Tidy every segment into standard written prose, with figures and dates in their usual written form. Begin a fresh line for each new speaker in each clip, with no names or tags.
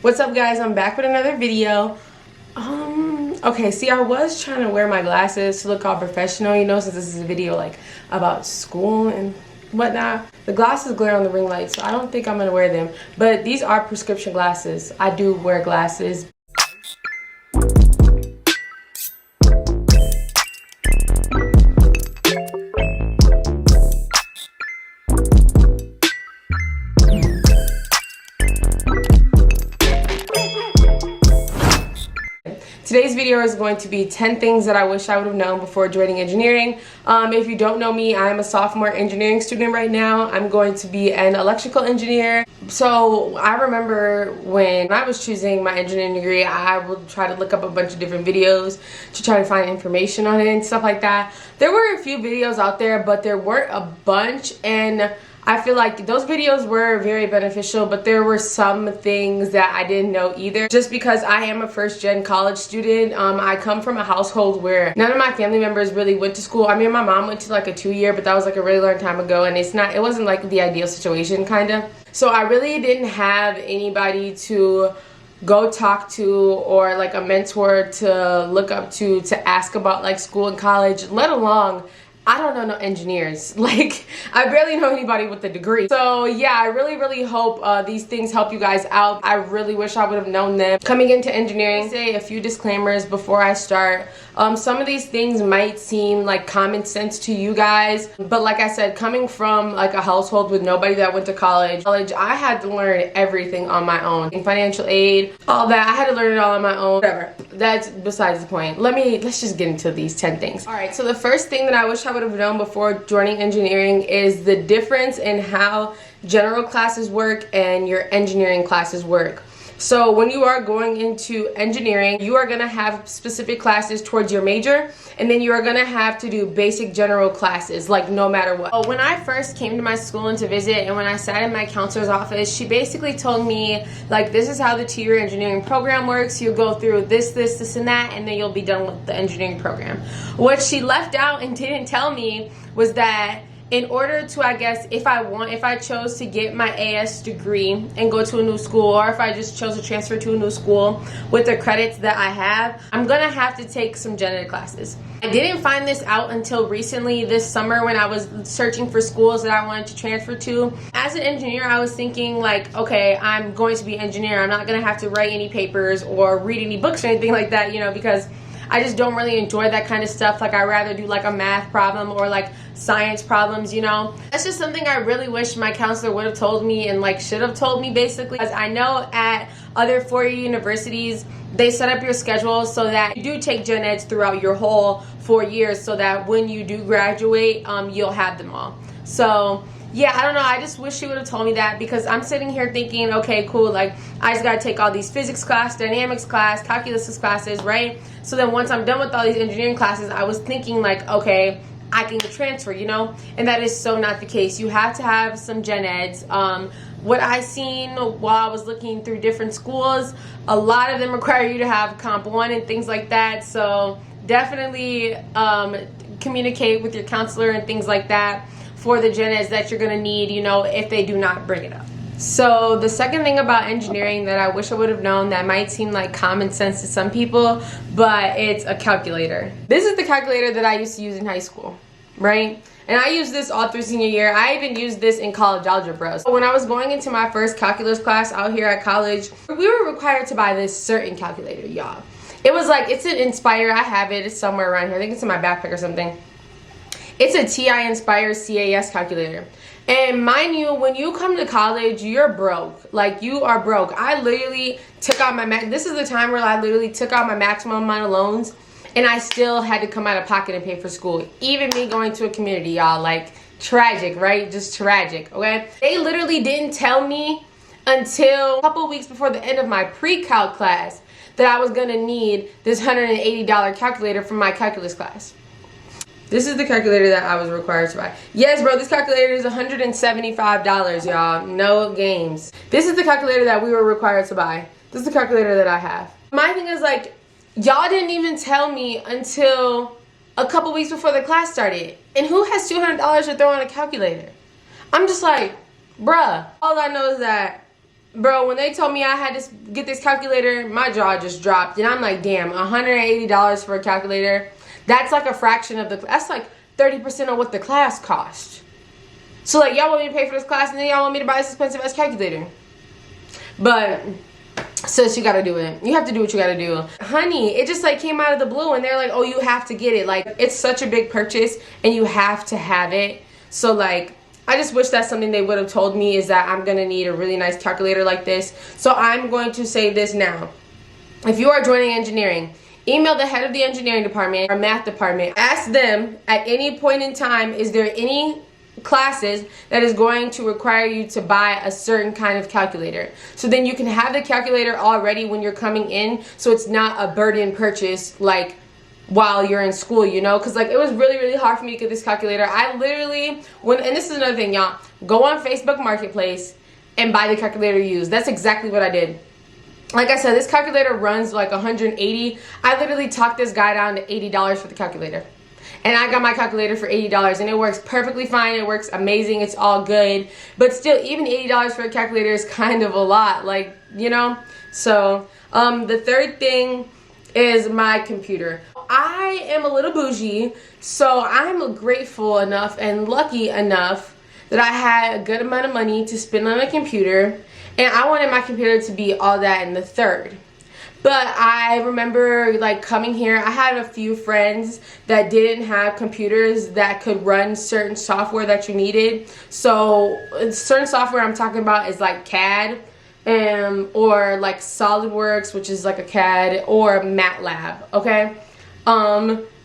What's up, guys? I'm back with another video. Okay, see, I was trying to wear my glasses to look all professional, you know, since this is a video like about school and whatnot. The glasses glare on the ring light, so I don't think I'm gonna wear them. But these are prescription glasses. I do wear glasses. Today's video is going to be 10 things that I wish I would have known before joining engineering. If you don't know me, I'm a sophomore engineering student right now. I'm going to be an electrical engineer. So I remember when I was choosing my engineering degree, I would try to look up a bunch of different videos to try to find information on it and stuff like that. There were a few videos out there, but there weren't a bunch, and I feel like those videos were very beneficial, but there were some things that I didn't know either. Just because I am a first-gen college student, I come from a household where none of my family members really went to school. I mean, my mom went to like a 2-year, but that was like a really long time ago, and it wasn't like the ideal situation, kind of. So I really didn't have anybody to go talk to, or like a mentor to look up to ask about like school and college, let alone I don't know no engineers. Like, I barely know anybody with a degree. So yeah, I really hope these things help you guys out. I really wish I would have known them coming into engineering. Say a few disclaimers before I start. Some of these things might seem like common sense to you guys, but like I said, coming from like a household with nobody that went to college, I had to learn everything on my own. In financial aid, all that, I had to learn it all on my own. Whatever. That's besides the point. Let's just get into these 10 things. All right, so the first thing that I wish I would have known before joining engineering is the difference in how general classes work and your engineering classes work. So when you are going into engineering, you are going to have specific classes towards your major, and then you are going to have to do basic general classes, like no matter what. When I first came to my school and to visit, and when I sat in my counselor's office, she basically told me, like, this is how the 2-year engineering program works. You'll go through this, and that, and then you'll be done with the engineering program. What she left out and didn't tell me was that in order to, I guess, if I chose to get my AS degree and go to a new school, or if I just chose to transfer to a new school with the credits that I have, I'm gonna have to take some gen ed classes. I didn't find this out until recently this summer when I was searching for schools that I wanted to transfer to. As an engineer, I was thinking like, okay, I'm going to be an engineer. I'm not gonna have to write any papers or read any books or anything like that, you know, because I just don't really enjoy that kind of stuff. Like, I'd rather do like a math problem or like science problems, you know. That's just something I really wish my counselor would have told me, and like should have told me, basically. Because I know at other 4-year universities, they set up your schedule so that you do take gen eds throughout your whole 4 years, so that when you do graduate, you'll have them all. So yeah, I don't know, I just wish she would have told me that, because I'm sitting here thinking, okay, cool, like I just gotta take all these physics class, dynamics class, calculus classes, right? So then once I'm done with all these engineering classes, I was thinking like, okay, I can transfer, you know? And that is so not the case. You have to have some gen eds. What I seen while I was looking through different schools, a lot of them require you to have Comp 1 and things like that. So definitely communicate with your counselor and things like that for the gen eds that you're gonna need, you know, if they do not bring it up. So the second thing about engineering that I wish I would have known, that might seem like common sense to some people, but it's a calculator. This is the calculator that I used to use in high school, right? And I used this all through senior year. I even used this in college algebra. So when I was going into my first calculus class out here at college, we were required to buy this certain calculator, y'all. It was like, it's an Inspire. I have it. It's somewhere around here. I think it's in my backpack or something. It's a TI Inspire CAS calculator. And mind you, when you come to college, you're broke. Like, you are broke. I literally took out my this is the time where I literally took out my maximum amount of loans, and I still had to come out of pocket and pay for school. Even me going to a community, y'all. Like, tragic, right? Just tragic, okay? They literally didn't tell me until a couple weeks before the end of my pre-calc class that I was gonna need this $180 calculator for my calculus class. This is the calculator that I was required to buy. Yes, bro, this calculator is $175, y'all. No games. This is the calculator that we were required to buy. This is the calculator that I have. My thing is, like, y'all didn't even tell me until a couple weeks before the class started. And who has $200 to throw on a calculator? I'm just like, bruh. All I know is that Bro, when they told me I had to get this calculator, my jaw just dropped. And I'm like, damn, $180 for a calculator. That's like a fraction of that's like 30% of what the class cost. So like, y'all want me to pay for this class and then y'all want me to buy this expensive ass calculator. But sis, you gotta do it. You have to do what you gotta do. Honey, it just like came out of the blue and they're like, oh, you have to get it. Like, it's such a big purchase and you have to have it. So like, I just wish that's something they would have told me, is that I'm gonna need a really nice calculator like this. So I'm going to say this now. If you are joining engineering, email the head of the engineering department or math department. Ask them at any point in time, is there any classes that is going to require you to buy a certain kind of calculator, so then you can have the calculator already when you're coming in, so it's not a burden purchase like while you're in school, you know, because like it was really hard for me to get this calculator. I literally and this is another thing, y'all, go on Facebook Marketplace and buy the calculator used. That's exactly what I did. Like I said, this calculator runs like 180. I literally talked this guy down to $80 for the calculator. And I got my calculator for $80 and it works perfectly fine. It works amazing. It's all good. But still, even $80 for a calculator is kind of a lot, like, you know? So, the third thing is my computer. I am a little bougie, so I'm grateful enough and lucky enough that I had a good amount of money to spend on a computer. And I wanted my computer to be all that in the third. But I remember like coming here, I had a few friends that didn't have computers that could run certain software that you needed. So certain software I'm talking about is like CAD or like SolidWorks, which is like a CAD, or MATLAB, okay?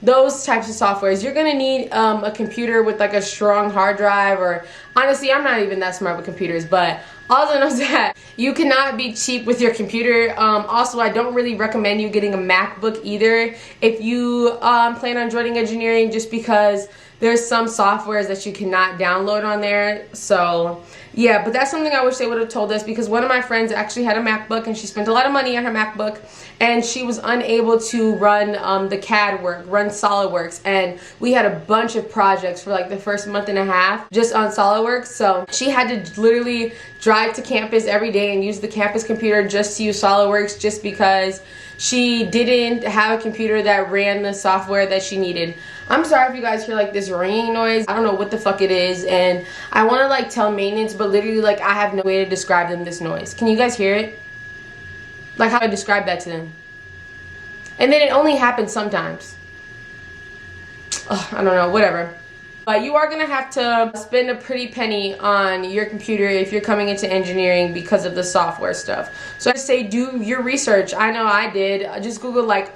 Those types of softwares. You're gonna need a computer with like a strong hard drive, or honestly, I'm not even that smart with computers, but all I know is that you cannot be cheap with your computer. Also, I don't really recommend you getting a MacBook either if you plan on joining engineering, just because there's some softwares that you cannot download on there. So yeah, but that's something I wish they would have told us, because one of my friends actually had a MacBook and she spent a lot of money on her MacBook and she was unable to run the CAD work, run SolidWorks, and we had a bunch of projects for like the first month and a half just on SolidWorks. So she had to literally drive to campus every day and use the campus computer just to use SolidWorks, just because she didn't have a computer that ran the software that she needed. I'm sorry if you guys hear like this ringing noise. I don't know what the fuck it is, and I want to like tell maintenance, but literally like I have no way to describe them this noise. Can you guys hear it? Like, how do I describe that to them? And then it only happens sometimes. Ugh, I don't know, whatever. But you are going to have to spend a pretty penny on your computer if you're coming into engineering because of the software stuff. So I say do your research. I know I did. I just Googled like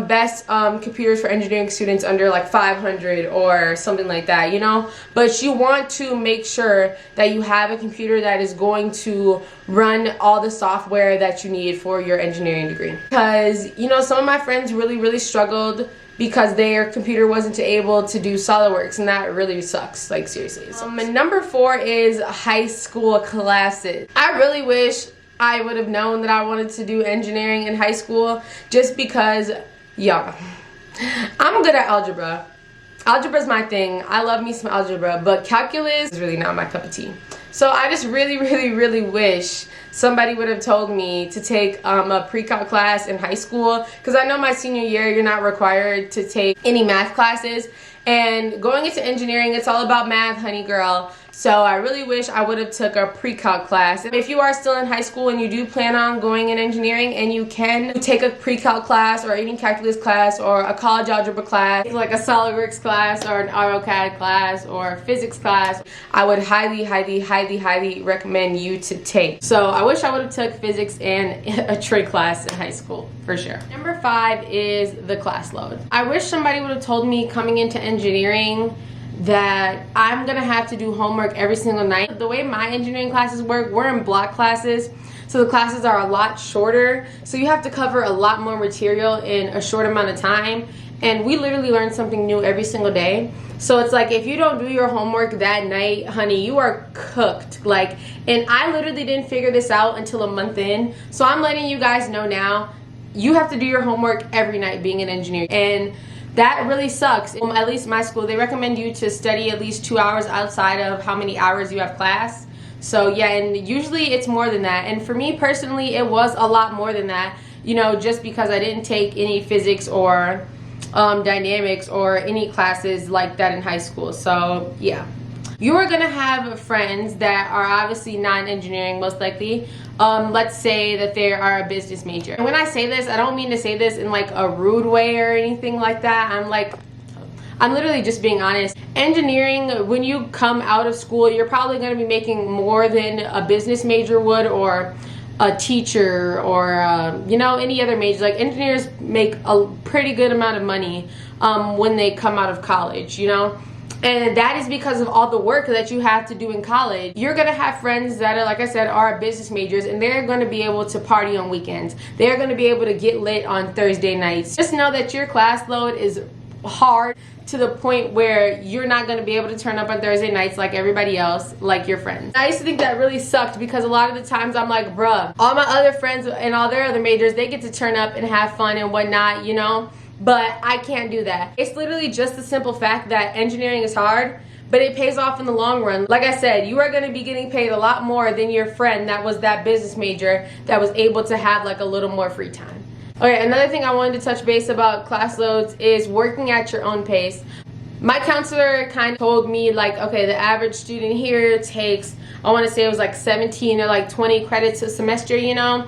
best computers for engineering students under like 500 or something like that, you know. But you want to make sure that you have a computer that is going to run all the software that you need for your engineering degree. Because, you know, some of my friends really struggled because their computer wasn't able to do SolidWorks, and that really sucks, like seriously. And number 4 is high school classes. I really wish I would have known that I wanted to do engineering in high school, just because, y'all, I'm good at algebra. Algebra's my thing. I love me some algebra, but calculus is really not my cup of tea. So I just really wish somebody would have told me to take a pre-calc class in high school, because I know my senior year you're not required to take any math classes, and going into engineering, it's all about math, honey girl. So I really wish I would have took a pre-calc class. If you are still in high school and you do plan on going in engineering, and you can take a pre-calc class or any calculus class or a college algebra class, like a SolidWorks class or an AutoCAD class or a physics class, I would highly recommend you to take. So I wish I would have took physics and a trig class in high school, for sure. Number 5 is the class load. I wish somebody would have told me coming into engineering that I'm gonna have to do homework every single night. The way my engineering classes work, we're in block classes, so the classes are a lot shorter, so you have to cover a lot more material in a short amount of time, and we literally learn something new every single day. So it's like, if you don't do your homework that night, honey, you are cooked. Like, and I literally didn't figure this out until a month in, so I'm letting you guys know now, you have to do your homework every night being an engineer, and that really sucks. At least my school, they recommend you to study at least 2 hours outside of how many hours you have class. So yeah, and usually it's more than that. And for me personally, it was a lot more than that, you know, just because I didn't take any physics or dynamics or any classes like that in high school. So yeah, you are gonna have friends that are obviously not in engineering, most likely. Let's say that they are a business major. And when I say this, I don't mean to say this in like a rude way or anything like that. I'm literally just being honest. Engineering, when you come out of school, you're probably going to be making more than a business major would, or a teacher, or you know, any other major. Like, engineers make a pretty good amount of money when they come out of college, you know. And that is because of all the work that you have to do in college. You're going to have friends that are, like I said, are business majors, and they're going to be able to party on weekends. They're going to be able to get lit on Thursday nights. Just know that your class load is hard, to the point where you're not going to be able to turn up on Thursday nights like everybody else, like your friends. I used to think that really sucked, because a lot of the times I'm like, bruh, all my other friends and all their other majors, they get to turn up and have fun and whatnot, you know? But I can't do that. It's literally just the simple fact that engineering is hard, but it pays off in the long run. Like I said, you are going to be getting paid a lot more than your friend that was that business major that was able to have like a little more free time. Okay, another thing I wanted to touch base about class loads is working at your own pace. My counselor kind of told me, like, okay, the average student here takes, I want to say it was like 17 or like 20 credits a semester, you know.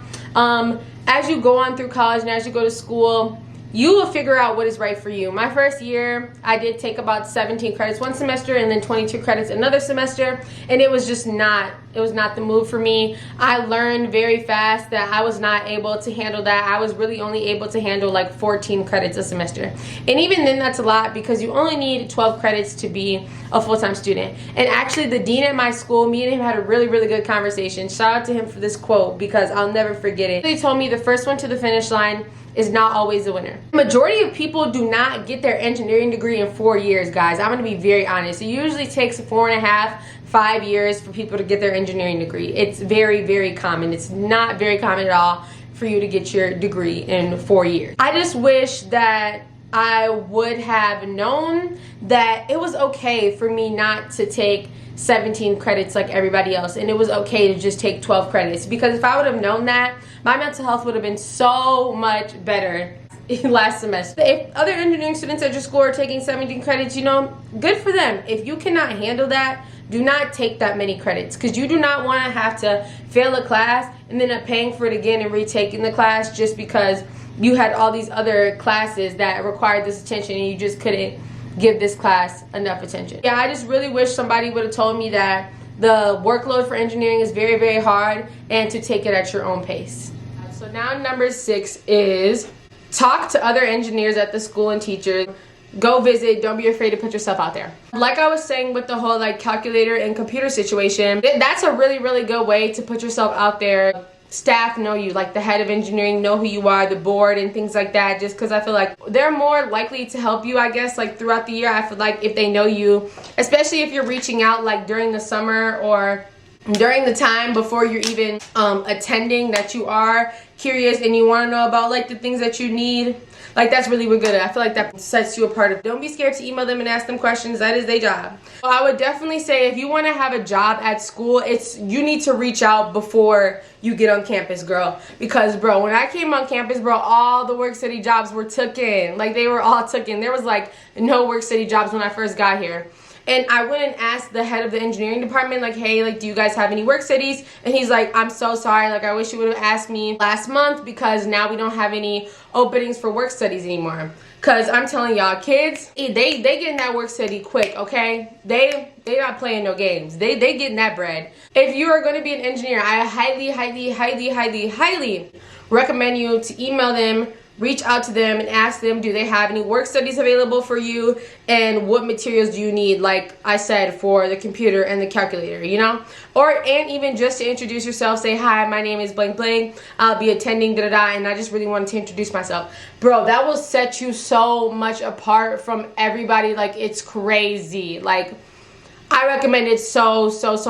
As you go on through college and as you go to school, you will figure out what is right for you. My first year, I did take about 17 credits one semester and then 22 credits another semester, and it was just not, it was not the move for me. I learned very fast that I was not able to handle that. I was really only able to handle like 14 credits a semester. And even then, that's a lot, because you only need 12 credits to be a full-time student. And actually, the dean at my school, me and him had a really, really good conversation. Shout out to him for this quote, because I'll never forget it. They told me the first one to the finish line is not always the winner. The majority of people do not get their engineering degree in 4 years, guys. I'm gonna be very honest. It usually takes 4.5, 5 years for people to get their engineering degree. It's very, very common. It's not very common at all for you to get your degree in 4 years. I just wish that I would have known that it was okay for me not to take 17 credits like everybody else, and it was okay to just take 12 credits, because if I would have known that, my mental health would have been so much better last semester. If other engineering students at your school are taking 17 credits, you know, good for them. If you cannot handle that, do not take that many credits, because you do not want to have to fail a class and then end up paying for it again and retaking the class just because you had all these other classes that required this attention and you just couldn't give this class enough attention. Yeah, I just really wish somebody would have told me that the workload for engineering is very, very hard, and to take it at your own pace. So now number 6 is talk to other engineers at the school and teachers. Go visit. Don't be afraid to put yourself out there. Like I was saying with the whole like calculator and computer situation, that's a really, really good way to put yourself out there. Staff know you, like the head of engineering know who you are, the board and things like that, just because I feel like they're more likely to help you, I guess, like throughout the year. I feel like if they know you, especially if you're reaching out like during the summer or during the time before you're even attending, that you are curious and you want to know about like the things that you need, like that's really good. I feel like that sets you apart. Don't be scared to email them and ask them questions. That is their job. So I would definitely say if you want to have a job at school, you need to reach out before you get on campus, girl. Because bro, when I came on campus, bro, all the work study jobs were taken. Like they were all taken. There was like no work study jobs when I first got here. And I went and asked the head of the engineering department, like, hey, like, do you guys have any work studies? And he's like, I'm so sorry. Like, I wish you would have asked me last month, because now we don't have any openings for work studies anymore. Because I'm telling y'all, kids, they getting that work study quick, okay? They not playing no games. They getting that bread. If you are going to be an engineer, I highly, highly, highly, highly, highly recommend you to email them, reach out to them and ask them, do they have any work studies available for you, and what materials do you need, like I said, for the computer and the calculator, you know? And even just to introduce yourself, say, hi, my name is blank blank, I'll be attending da-da-da, and I just really wanted to introduce myself. Bro, that will set you so much apart from everybody. Like, it's crazy. Like, I recommend it so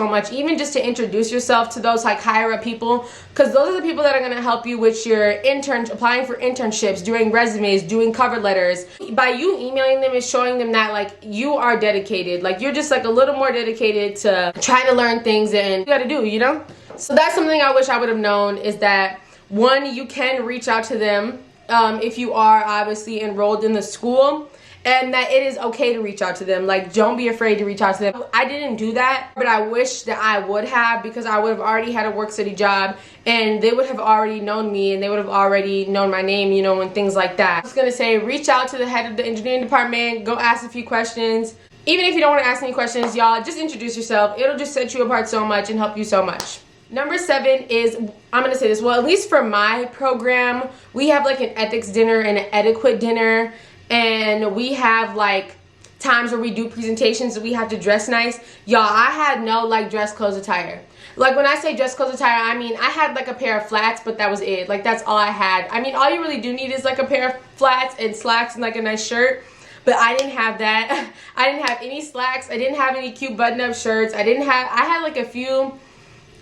much, even just to introduce yourself to those like higher up people, because those are the people that are going to help you with your applying for internships, doing resumes, doing cover letters. By you emailing them is showing them that like you are dedicated, like you're just like a little more dedicated to trying to learn things and you got to do, you know? So that's something I wish I would have known, is that one, you can reach out to them if you are obviously enrolled in the school, and that it is okay to reach out to them. Like, don't be afraid to reach out to them. I didn't do that, but I wish that I would have, because I would have already had a work study job and they would have already known me and they would have already known my name, you know, and things like that. I was gonna say, reach out to the head of the engineering department, go ask a few questions. Even if you don't want to ask any questions, y'all, just introduce yourself. It'll just set you apart so much and help you so much. Number 7 is, I'm going to say this, well, at least for my program, we have like an ethics dinner and an etiquette dinner. And we have like times where we do presentations and we have to dress nice. Y'all, I had no like dress clothes attire. Like when I say dress clothes attire, I mean I had like a pair of flats, but that was it. Like that's all I had. I mean, all you really do need is like a pair of flats and slacks and like a nice shirt. But I didn't have that. I didn't have any slacks. I didn't have any cute button-up shirts. I had like a few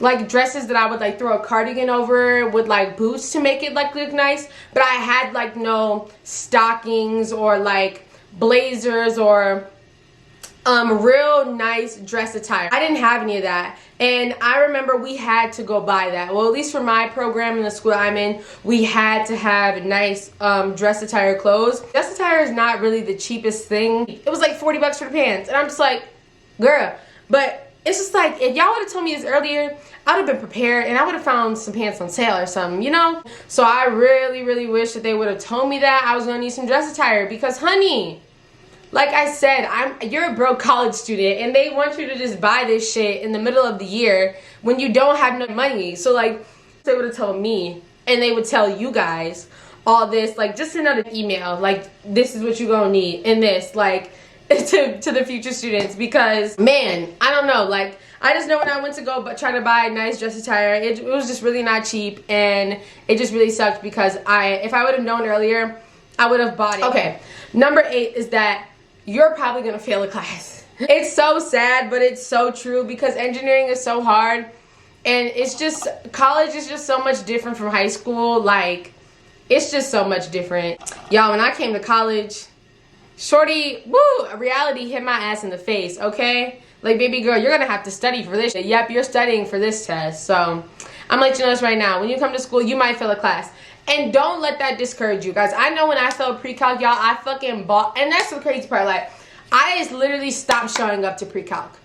like dresses that I would like throw a cardigan over with like boots to make it like look nice, but I had like no stockings or like blazers or real nice dress attire. I didn't have any of that, and I remember we had to go buy that. Well, at least for my program in the school I'm in, we had to have nice dress attire clothes. Dress attire is not really the cheapest thing. It was like 40 bucks for the pants, and I'm just like, girl, but it's just like, if y'all would have told me this earlier, I would have been prepared and I would have found some pants on sale or something, you know? So I really wish that they would have told me that I was gonna need some dress attire, because honey, like I said, you're a broke college student and they want you to just buy this shit in the middle of the year when you don't have no money. So like, they would have told me and they would tell you guys all this, like just send out an email, like this is what you're gonna need and this, like, to the future students, because man, I don't know, like I just know when I went to go try to buy nice dress attire, it was just really not cheap, and it just really sucked, because if I would have known earlier, I would have bought it. Okay, number 8 is that you're probably gonna fail a class. It's so sad, but it's so true, because engineering is so hard, and it's just, college is just so much different from high school. Like, it's just so much different. Y'all, when I came to college, shorty, woo, reality hit my ass in the face, okay? Like, baby girl, you're gonna have to study for this. Yep, you're studying for this test. So, I'm gonna let you know this right now. When you come to school, you might fail a class. And don't let that discourage you, guys. I know when I failed pre-calc, y'all, I fucking bought, and that's the crazy part, like, I just literally stopped showing up to pre-calc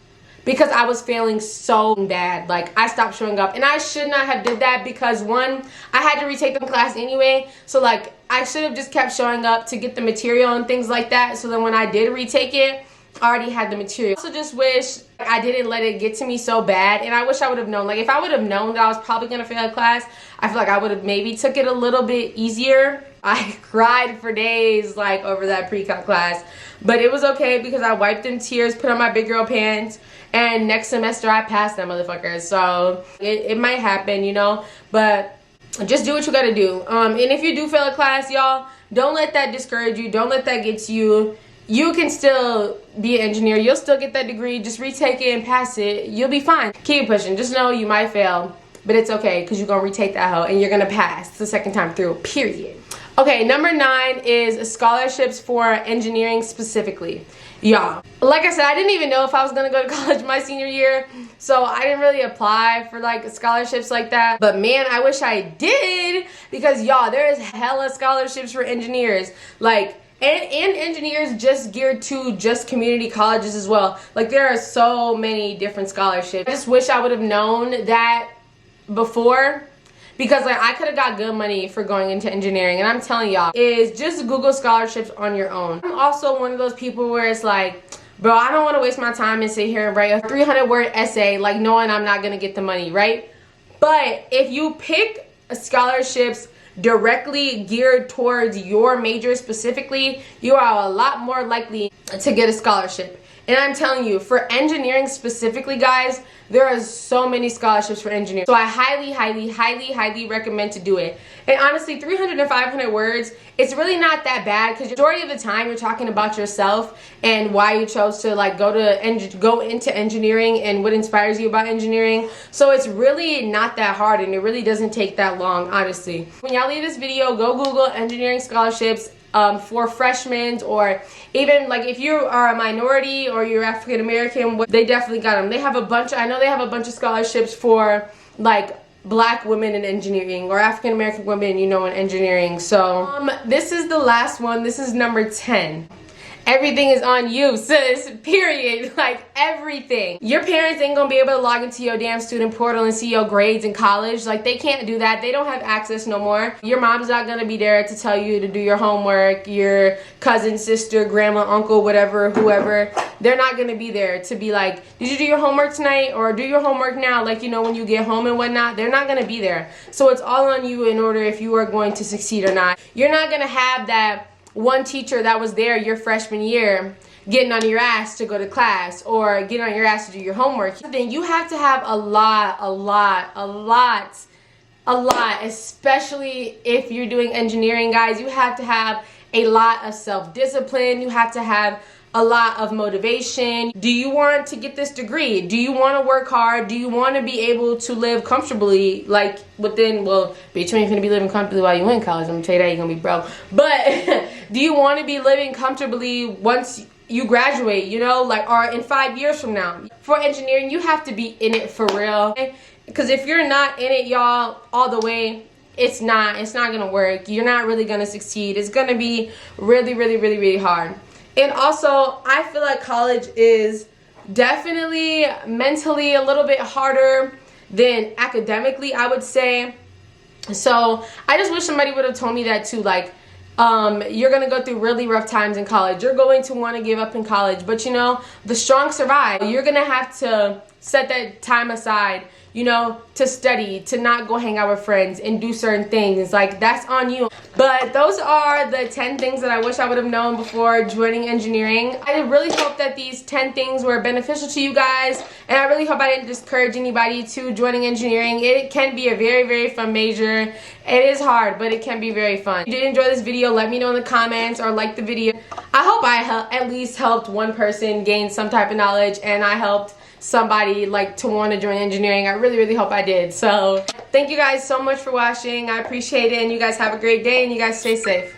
because I was failing so bad. Like, I stopped showing up, and I should not have did that, because one, I had to retake the class anyway, so like I should have just kept showing up to get the material and things like that, so then when I did retake it, I already had the material. I also just wish I didn't let it get to me so bad, and I wish I would have known. Like, if I would have known that I was probably gonna fail a class, I feel like I would have maybe took it a little bit easier. I cried for days like over that pre-calc class, but it was okay because I wiped them tears, put on my big girl pants, and next semester I passed that motherfucker. So it might happen, you know, but just do what you gotta do. And if you do fail a class, y'all, don't let that discourage you. Don't let that get to you. You can still be an engineer. You'll still get that degree. Just retake it and pass it. You'll be fine. Keep pushing. Just know you might fail, but it's okay, because you're gonna retake that hoe and you're gonna pass the second time through, period. Okay, number 9 is scholarships for engineering specifically. Y'all, like I said, I didn't even know if I was gonna go to college my senior year, so I didn't really apply for like scholarships like that. But man, I wish I did, because y'all, there is hella scholarships for engineers. Like, and engineers just geared to just community colleges as well. Like, there are so many different scholarships. I just wish I would have known that before, because like I could have got good money for going into engineering. And I'm telling y'all, is just Google scholarships on your own. I'm also one of those people where it's like, bro, I don't want to waste my time and sit here and write a 300-word essay like knowing I'm not gonna get the money, right? But if you pick scholarships directly geared towards your major specifically, you are a lot more likely to get a scholarship. And I'm telling you, for engineering specifically, guys, there are so many scholarships for engineering. So I highly recommend to do it. And honestly, 300 to 500 words, it's really not that bad, because majority of the time you're talking about yourself and why you chose to like go into engineering and what inspires you about engineering. So it's really not that hard, and it really doesn't take that long, honestly. When y'all leave this video, go Google engineering scholarships for freshmen, or even like if you are a minority or you're African American, they definitely got them. They have a bunch, I know they have a bunch of scholarships for like Black women in engineering, or African American women, you know, in engineering. So this is the last one. This is number 10. Everything is on you, sis, period. Like, everything. Your parents ain't gonna be able to log into your damn student portal and see your grades in college. Like, they can't do that. They don't have access no more. Your mom's not gonna be there to tell you to do your homework. Your cousin, sister, grandma, uncle, whatever, whoever, they're not gonna be there to be like, did you do your homework tonight? Or do your homework now, like, you know, when you get home and whatnot. They're not gonna be there. So it's all on you in order if you are going to succeed or not. You're not gonna have that one teacher that was there your freshman year getting on your ass to go to class, or getting on your ass to do your homework. Then you have to have a lot, especially if you're doing engineering, guys. You have to have a lot of self-discipline. You have to have a lot of motivation. Do you want to get this degree? Do you want to work hard? Do you want to be able to live comfortably, like within, well, bitch, you ain't gonna be living comfortably while you in college. I'm gonna tell you that, you're gonna be broke. But do you want to be living comfortably once you graduate, you know, like, or in 5 years from now? For engineering, you have to be in it for real. Because if you're not in it, y'all, all the way, it's not gonna work. You're not really gonna succeed. It's gonna be really hard. And also, I feel like college is definitely mentally a little bit harder than academically, I would say. So I just wish somebody would have told me that too. Like, you're going to go through really rough times in college. You're going to want to give up in college. But, you know, the strong survive. You're going to have to set that time aside, you know, to study, to not go hang out with friends and do certain things. It's like, that's on you. But those are the 10 things that I wish I would have known before joining engineering. I really hope that these 10 things were beneficial to you guys, and I really hope I didn't discourage anybody to joining engineering. It can be a very fun major. It is hard, but it can be very fun. If you did enjoy this video, let me know in the comments, or like the video. I hope I at least helped one person gain some type of knowledge, and I helped somebody like to want to join engineering. I really hope I did. So thank you guys so much for watching. I appreciate it, and you guys have a great day, and you guys stay safe.